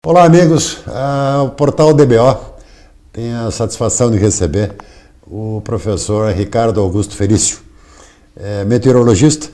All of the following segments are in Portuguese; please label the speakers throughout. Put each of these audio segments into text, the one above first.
Speaker 1: Olá, amigos. O portal DBO tem a satisfação de receber o professor Ricardo Augusto Felício, meteorologista,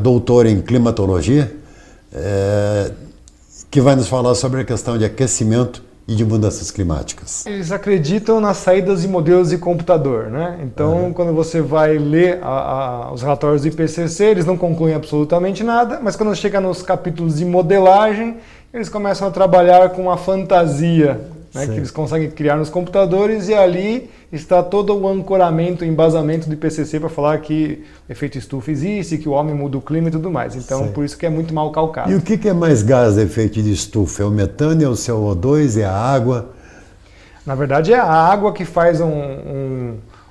Speaker 1: doutor em climatologia, que vai nos falar sobre a questão de aquecimento e de mudanças climáticas.
Speaker 2: Eles acreditam nas saídas de modelos de computador, né? Então, quando você vai ler os relatórios do IPCC, eles não concluem absolutamente nada, mas quando chega nos capítulos de modelagem, eles começam a trabalhar com a fantasia, né, que eles conseguem criar nos computadores, e ali está todo o ancoramento, o embasamento do IPCC para falar que o efeito estufa existe, que o homem muda o clima e tudo mais. Então, por isso que é muito mal calcado.
Speaker 1: E o que é mais gás de efeito de estufa? É o metano, é o CO2, é a água?
Speaker 2: Na verdade, é a água que faz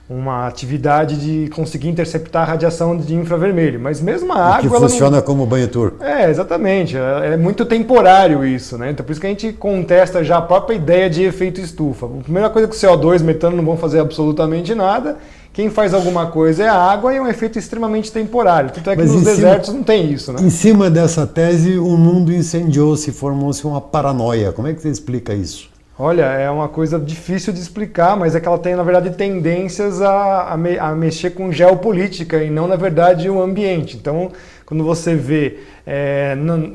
Speaker 2: uma atividade de conseguir interceptar a radiação de infravermelho, mas mesmo a água...
Speaker 1: Que funciona como banho turco.
Speaker 2: Exatamente. É muito temporário isso, né? Então por isso que a gente contesta já a própria ideia de efeito estufa. A primeira coisa é que o CO2 e metano não vão fazer absolutamente nada. Quem faz alguma coisa é a água e é um efeito extremamente temporário. Tanto é que nos desertos não tem isso, né?
Speaker 1: Em cima dessa tese, o mundo incendiou-se, formou-se uma paranoia. Como é que você explica isso?
Speaker 2: Olha, é uma coisa difícil de explicar, mas é que ela tem, na verdade, tendências a mexer com geopolítica e não, na verdade, o ambiente. Então, quando você vê,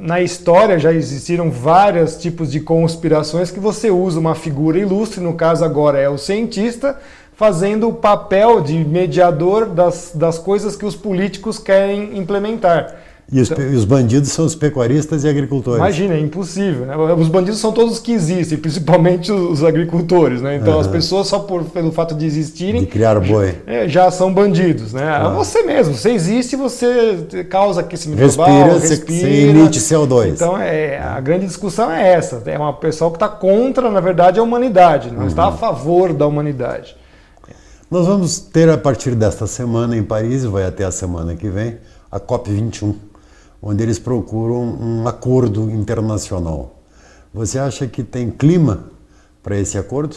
Speaker 2: na história já existiram vários tipos de conspirações que você usa uma figura ilustre, no caso agora é o cientista, fazendo o papel de mediador das coisas que os políticos querem implementar.
Speaker 1: E os bandidos são os pecuaristas e agricultores.
Speaker 2: Imagina, é impossível, né? Os bandidos são todos que existem, principalmente os agricultores, né? Então as pessoas só pelo fato de existirem...
Speaker 1: De criar boi.
Speaker 2: Já são bandidos, né?
Speaker 1: Claro.
Speaker 2: Você mesmo, você existe, você causa aquecimento global, respira.
Speaker 1: Você emite CO2.
Speaker 2: Então a grande discussão é essa. É uma pessoa que está contra, na verdade, a humanidade, não está a favor da humanidade.
Speaker 1: Nós vamos ter a partir desta semana em Paris, vai até a semana que vem, a COP21. Onde eles procuram um acordo internacional. Você acha que tem clima para esse acordo?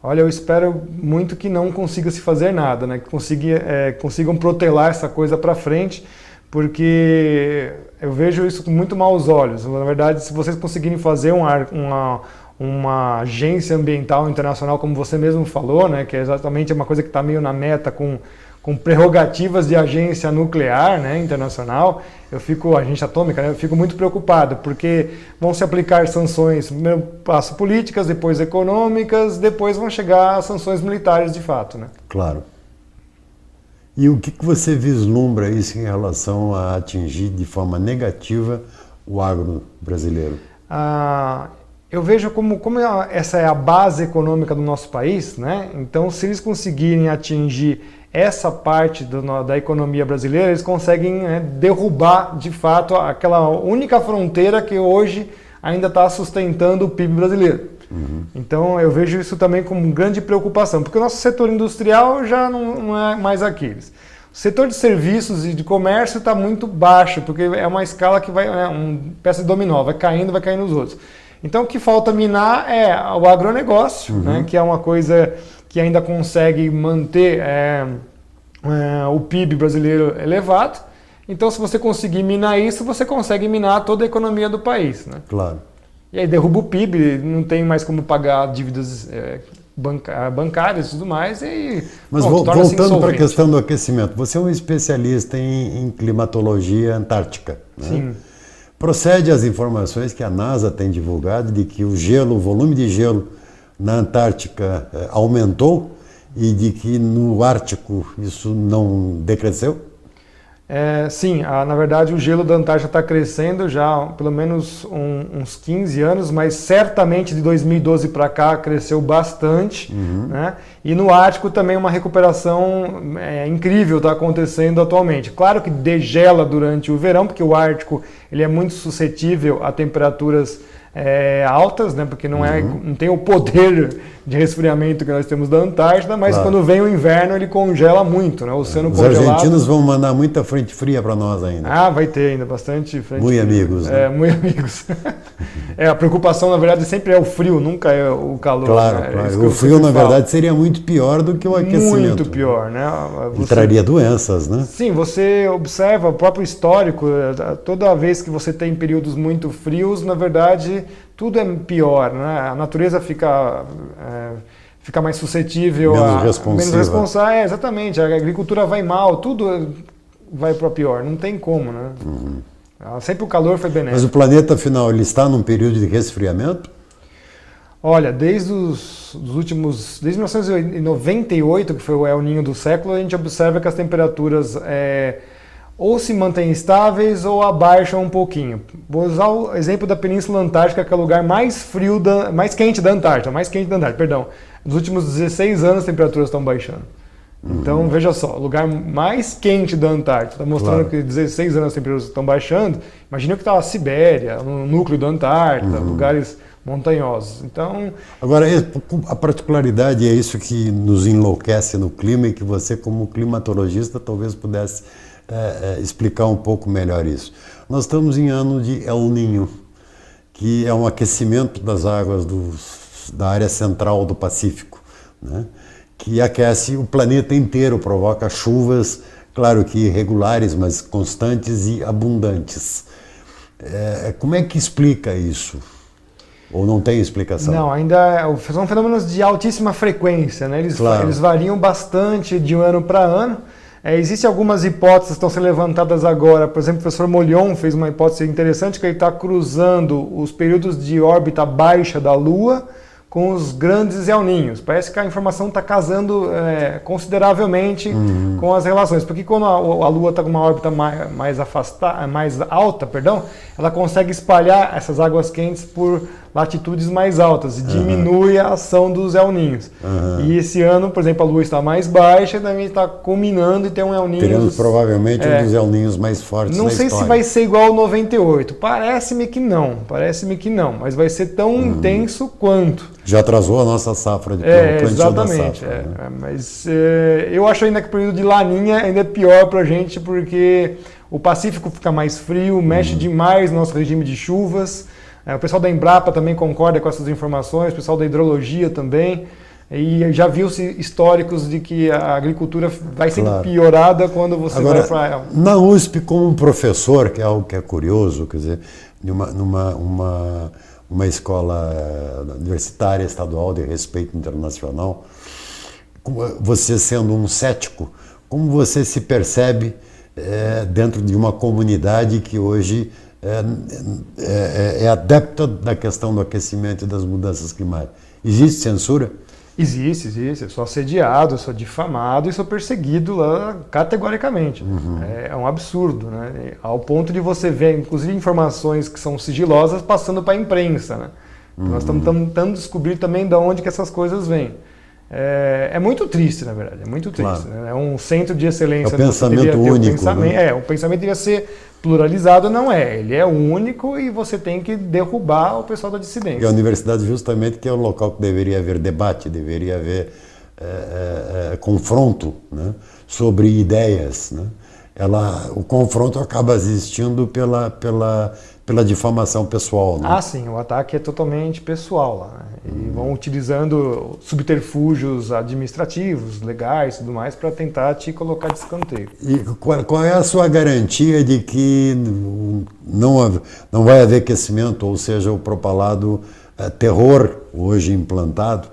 Speaker 2: Olha, eu espero muito que não consiga se fazer nada, né? Que consigam protelar essa coisa para frente, porque eu vejo isso com muito maus olhos. Na verdade, se vocês conseguirem fazer uma agência ambiental internacional, como você mesmo falou, né? Que é exatamente uma coisa que está meio na meta com prerrogativas de agência nuclear, né, internacional, agência atômica, né, eu fico muito preocupado, porque vão se aplicar sanções, primeiro passo políticas, depois econômicas, depois vão chegar as sanções militares de fato, né?
Speaker 1: Claro. E o que você vislumbra isso em relação a atingir de forma negativa o agro brasileiro?
Speaker 2: Eu vejo como essa é a base econômica do nosso país, né? Então, se eles conseguirem atingir essa parte da economia brasileira, eles conseguem derrubar, de fato, aquela única fronteira que hoje ainda está sustentando o PIB brasileiro. Então, eu vejo isso também como grande preocupação, porque o nosso setor industrial já não é mais aqueles. O setor de serviços e de comércio está muito baixo, porque é uma escala que vai, uma peça de dominó, vai caindo os outros. Então, o que falta minar é o agronegócio, né, que é uma coisa que ainda consegue manter o PIB brasileiro elevado. Então, se você conseguir minar isso, você consegue minar toda a economia do país, né?
Speaker 1: Claro.
Speaker 2: E aí derruba o PIB, não tem mais como pagar dívidas bancárias e tudo mais.
Speaker 1: Mas voltando para a questão do aquecimento, você é um especialista em climatologia antártica, né?
Speaker 2: Sim.
Speaker 1: Procede as informações que a NASA tem divulgado de que o volume de gelo na Antártica aumentou e de que no Ártico isso não decresceu?
Speaker 2: Sim, na verdade o gelo da Antártica está crescendo já há pelo menos uns 15 anos, mas certamente de 2012 para cá cresceu bastante, né? E no Ártico também uma recuperação incrível está acontecendo atualmente. Claro que degela durante o verão, porque o Ártico ele é muito suscetível a temperaturas altas, né? Porque não tem o poder de resfriamento que nós temos da Antártida, mas quando vem o inverno ele congela muito, né? O oceano congelado.
Speaker 1: Os argentinos vão mandar muita frente fria para nós ainda.
Speaker 2: Vai ter ainda bastante frente fria.
Speaker 1: Muito amigos.
Speaker 2: Né? Muito amigos. A preocupação, na verdade, sempre é o frio, nunca é o calor.
Speaker 1: Claro,
Speaker 2: né?
Speaker 1: claro. O frio, na verdade, seria muito pior do que o aquecimento.
Speaker 2: Muito pior, né?
Speaker 1: E traria doenças, né?
Speaker 2: Sim, você observa o próprio histórico, toda vez que você tem períodos muito frios, na verdade, tudo é pior, né? A natureza fica mais suscetível
Speaker 1: menos responsiva.
Speaker 2: Menos responsável. Exatamente, a agricultura vai mal, tudo vai para pior, não tem como, né? Sempre o calor foi benéfico.
Speaker 1: Mas o planeta, afinal, ele está num período de resfriamento?
Speaker 2: Olha, desde 1998, que foi o El Niño do século, a gente observa que as temperaturas ou se mantêm estáveis ou abaixam um pouquinho. Vou usar o exemplo da Península Antártica, que é o lugar mais quente da Antártida, perdão. Nos últimos 16 anos as temperaturas estão baixando. Então, veja só, o lugar mais quente da Antártida, mostrando que 16 anos as temperaturas estão baixando. Imagina que está a Sibéria, no núcleo da Antártida, lugares montanhosos. Então,
Speaker 1: agora, a particularidade é isso que nos enlouquece no clima e que você, como climatologista, talvez pudesse explicar um pouco melhor isso. Nós estamos em ano de El Niño, que é um aquecimento das águas da área central do Pacífico, né? Que aquece o planeta inteiro, provoca chuvas, claro que irregulares, mas constantes e abundantes. Como é que explica isso? Ou não tem explicação?
Speaker 2: Não, ainda são fenômenos de altíssima frequência, né? Eles variam bastante de um ano para ano. Existem algumas hipóteses que estão sendo levantadas agora. Por exemplo, o professor Mollion fez uma hipótese interessante, que ele está cruzando os períodos de órbita baixa da Lua com os grandes El Niños. Parece que a informação está casando consideravelmente com as relações. Porque quando a Lua está com uma órbita mais alta, ela consegue espalhar essas águas quentes por latitudes mais altas e diminui a ação dos El Niños. E esse ano, por exemplo, a Lua está mais baixa e também está culminando e tem um El Niño.
Speaker 1: Teremos provavelmente um dos El Niños mais fortes da história.
Speaker 2: Não sei se vai ser igual ao 98. Parece-me que não, mas vai ser tão intenso quanto.
Speaker 1: Já atrasou a nossa safra de plantio
Speaker 2: exatamente,
Speaker 1: da safra.
Speaker 2: Mas eu acho ainda que o período de Laninha ainda é pior para a gente, porque o Pacífico fica mais frio, mexe demais no nosso regime de chuvas. O pessoal da Embrapa também concorda com essas informações, o pessoal da hidrologia também. E já viu-se históricos de que a agricultura vai sendo piorada quando você vai para ela.
Speaker 1: Na USP, como um professor, que é algo que é curioso, quer dizer, uma escola universitária estadual de respeito internacional, você sendo um cético, como você se percebe dentro de uma comunidade que hoje é adepta da questão do aquecimento e das mudanças climáticas? Existe censura?
Speaker 2: Existe. Eu sou assediado, eu sou difamado e sou perseguido lá categoricamente. É um absurdo, né? Ao ponto de você ver, inclusive, informações que são sigilosas passando para a imprensa, né? Nós estamos tentando descobrir também de onde que essas coisas vêm. É muito triste, na verdade, é muito triste. Né? É um centro de excelência.
Speaker 1: É o pensamento único.
Speaker 2: O pensamento devia ser pluralizado, não é. Ele é único e você tem que derrubar o pessoal da dissidência.
Speaker 1: E a universidade justamente que é o local que deveria haver debate, deveria haver confronto, né, sobre ideias, né? O confronto acaba existindo pela difamação pessoal, né?
Speaker 2: Sim, o ataque é totalmente pessoal lá, né? E vão utilizando subterfúgios administrativos, legais e tudo mais para tentar te colocar de escanteio.
Speaker 1: E qual é a sua garantia de que não vai haver aquecimento, ou seja, o propalado terror hoje implantado?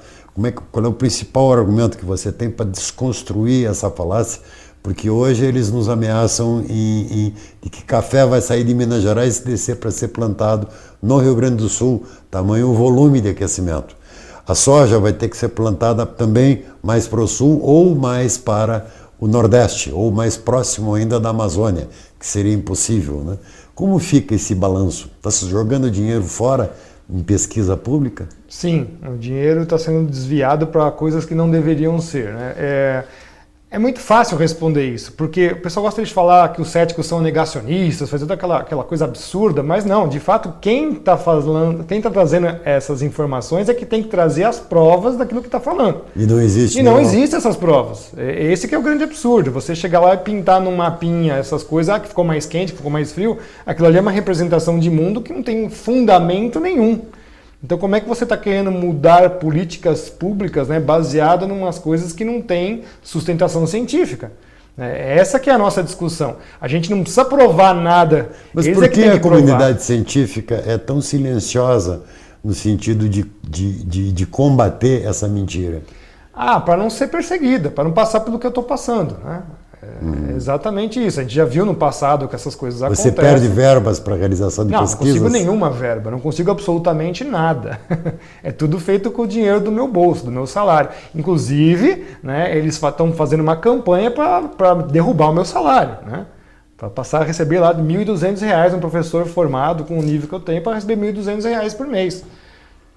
Speaker 1: Qual é o principal argumento que você tem para desconstruir essa falácia? Porque hoje eles nos ameaçam de que café vai sair de Minas Gerais e descer para ser plantado no Rio Grande do Sul, tamanho o volume de aquecimento. A soja vai ter que ser plantada também mais para o sul ou mais para o Nordeste, ou mais próximo ainda da Amazônia, que seria impossível, né? Como fica esse balanço? Está se jogando dinheiro fora em pesquisa pública?
Speaker 2: Sim, o dinheiro está sendo desviado para coisas que não deveriam ser, né? É muito fácil responder isso, porque o pessoal gosta de falar que os céticos são negacionistas, fazendo aquela coisa absurda, mas não, de fato, quem está trazendo essas informações é que tem que trazer as provas daquilo que está falando.
Speaker 1: E não existe.
Speaker 2: E não existem essas provas. Esse que é o grande absurdo. Você chegar lá e pintar num mapinha essas coisas, que ficou mais quente, que ficou mais frio, aquilo ali é uma representação de mundo que não tem fundamento nenhum. Então, como é que você está querendo mudar políticas públicas, né, baseado em umas coisas que não têm sustentação científica? Essa que é a nossa discussão. A gente não precisa provar nada.
Speaker 1: Mas por que a comunidade científica é tão silenciosa no sentido de combater essa mentira?
Speaker 2: Para não ser perseguida, para não passar pelo que eu estou passando, né? É exatamente isso. A gente já viu no passado que essas coisas acontecem.
Speaker 1: Você perde verbas para a realização de pesquisas?
Speaker 2: Não consigo nenhuma verba, não consigo absolutamente nada. É tudo feito com o dinheiro do meu bolso, do meu salário. Inclusive, né, eles estão fazendo uma campanha para derrubar o meu salário, né? Para passar a receber lá de R$ 1.200, um professor formado com o nível que eu tenho, para receber R$ 1.200 por mês.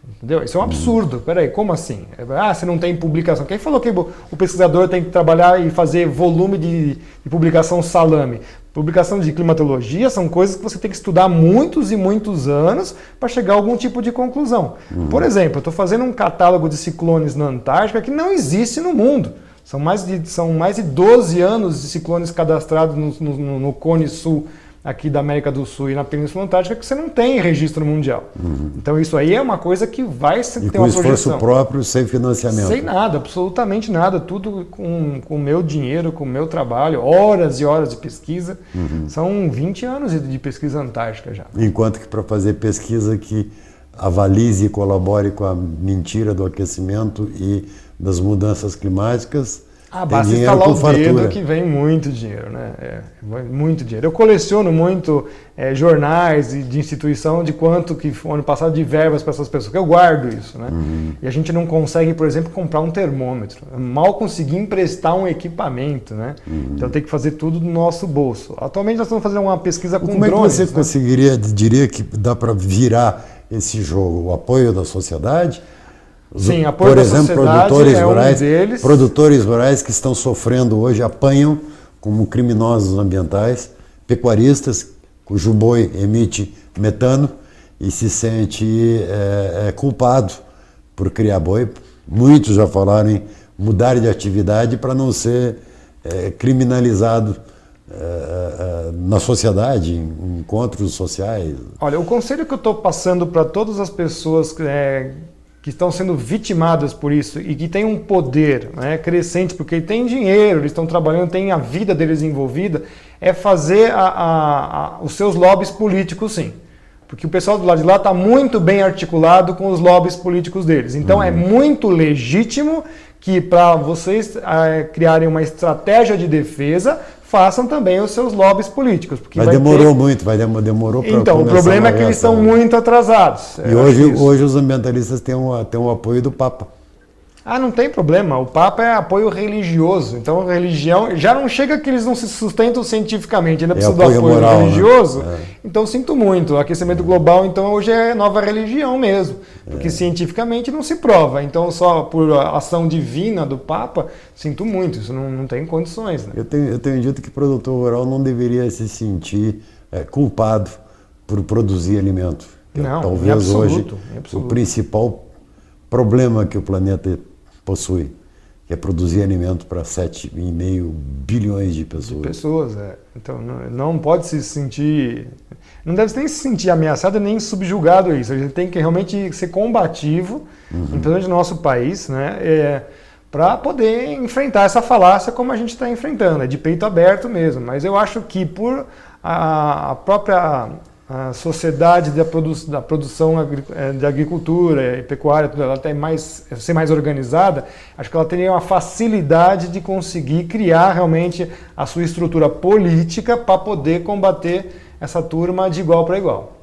Speaker 2: Entendeu? Isso é um absurdo. Peraí, como assim? Você não tem publicação. Quem falou que o pesquisador tem que trabalhar e fazer volume de publicação salame? Publicação de climatologia são coisas que você tem que estudar muitos e muitos anos para chegar a algum tipo de conclusão. Por exemplo, eu estou fazendo um catálogo de ciclones na Antártica que não existe no mundo. São mais de 12 anos de ciclones cadastrados no Cone Sul aqui da América do Sul e na Península Antártica que você não tem registro mundial. Então isso aí é uma coisa que vai ter uma projeção. E com esforço
Speaker 1: próprio, sem financiamento.
Speaker 2: Sem nada, absolutamente nada. Tudo com o meu dinheiro, com o meu trabalho, horas e horas de pesquisa. São 20 anos de pesquisa antártica já.
Speaker 1: Enquanto que para fazer pesquisa que avalize e colabore com a mentira do aquecimento e das mudanças climáticas,
Speaker 2: basta instalar o dedo que vem muito dinheiro, né? Muito dinheiro. Eu coleciono muito jornais de instituição de quanto que foi ano passado de verbas para essas pessoas, que eu guardo isso, né? E a gente não consegue, por exemplo, comprar um termômetro. Eu mal consegui emprestar um equipamento, né? Então tem que fazer tudo do nosso bolso. Atualmente nós estamos fazendo uma pesquisa com drones.
Speaker 1: Como é que você conseguiria, diria que dá para virar esse jogo? O apoio da sociedade?
Speaker 2: Sim, apoio
Speaker 1: por exemplo, produtores rurais,
Speaker 2: deles.
Speaker 1: Produtores rurais que estão sofrendo hoje, apanham como criminosos ambientais, pecuaristas cujo boi emite metano e se sente culpado por criar boi. Muitos já falaram em mudar de atividade para não ser criminalizado na sociedade, em encontros sociais.
Speaker 2: Olha, o conselho que eu estou passando para todas as pessoas que estão sendo vitimadas por isso e que têm um poder, né, crescente, porque têm dinheiro, eles estão trabalhando, têm a vida deles envolvida, é fazer os seus lobbies políticos, sim. Porque o pessoal do lado de lá está muito bem articulado com os lobbies políticos deles. Então é muito legítimo que para vocês criarem uma estratégia de defesa, façam também os seus lobbies políticos. Porque
Speaker 1: demorou para
Speaker 2: Então, o problema é que eles estão muito atrasados.
Speaker 1: E hoje os ambientalistas têm o apoio do Papa.
Speaker 2: Não tem problema. O Papa é apoio religioso. Então, a religião... Já não chega que eles não se sustentam cientificamente. Ainda precisa do apoio moral, religioso. Né? Então, sinto muito. O aquecimento global, então, hoje é nova religião mesmo. Porque cientificamente não se prova. Então, só por ação divina do Papa, sinto muito. Isso não tem condições. Né?
Speaker 1: Eu tenho dito que o produtor rural não deveria se sentir culpado por produzir alimento.
Speaker 2: Não,
Speaker 1: talvez
Speaker 2: absoluto,
Speaker 1: hoje o principal problema que o planeta possui, que é produzir alimento para 7,5 bilhões de pessoas.
Speaker 2: Então não pode se sentir, não deve nem se sentir ameaçado nem subjugado a isso. A gente tem que realmente ser combativo, principalmente no nosso país, né, para poder enfrentar essa falácia como a gente está enfrentando, de peito aberto mesmo. Mas eu acho que por a própria sociedade da produção de agricultura e pecuária, ela ser mais organizada, acho que ela teria uma facilidade de conseguir criar realmente a sua estrutura política para poder combater essa turma de igual para igual.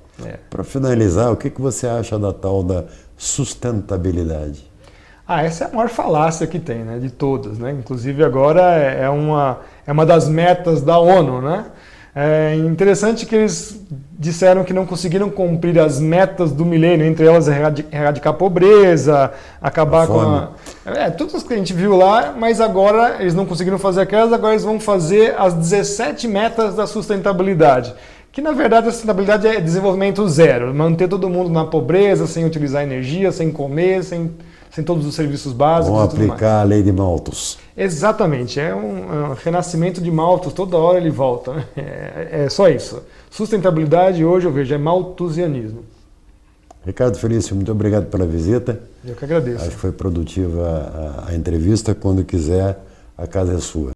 Speaker 1: Para finalizar, o que você acha da tal da sustentabilidade?
Speaker 2: Essa é a maior falácia que tem, né, de todas, né? Inclusive agora é uma das metas da ONU, né? É interessante que eles disseram que não conseguiram cumprir as metas do milênio, entre elas erradicar a pobreza, acabar com tudo isso que a gente viu lá, mas agora eles não conseguiram fazer aquelas, agora eles vão fazer as 17 metas da sustentabilidade. Que na verdade a sustentabilidade é desenvolvimento zero, manter todo mundo na pobreza, sem utilizar energia, sem comer, sem todos os serviços básicos.
Speaker 1: Vão aplicar a lei de Malthus.
Speaker 2: Exatamente, é um renascimento de Malthus, toda hora ele volta. Né? É só isso. Sustentabilidade hoje eu vejo é malthusianismo.
Speaker 1: Ricardo Felício, muito obrigado pela visita.
Speaker 2: Eu que agradeço.
Speaker 1: Acho que foi produtiva a entrevista. Quando quiser, a casa é sua.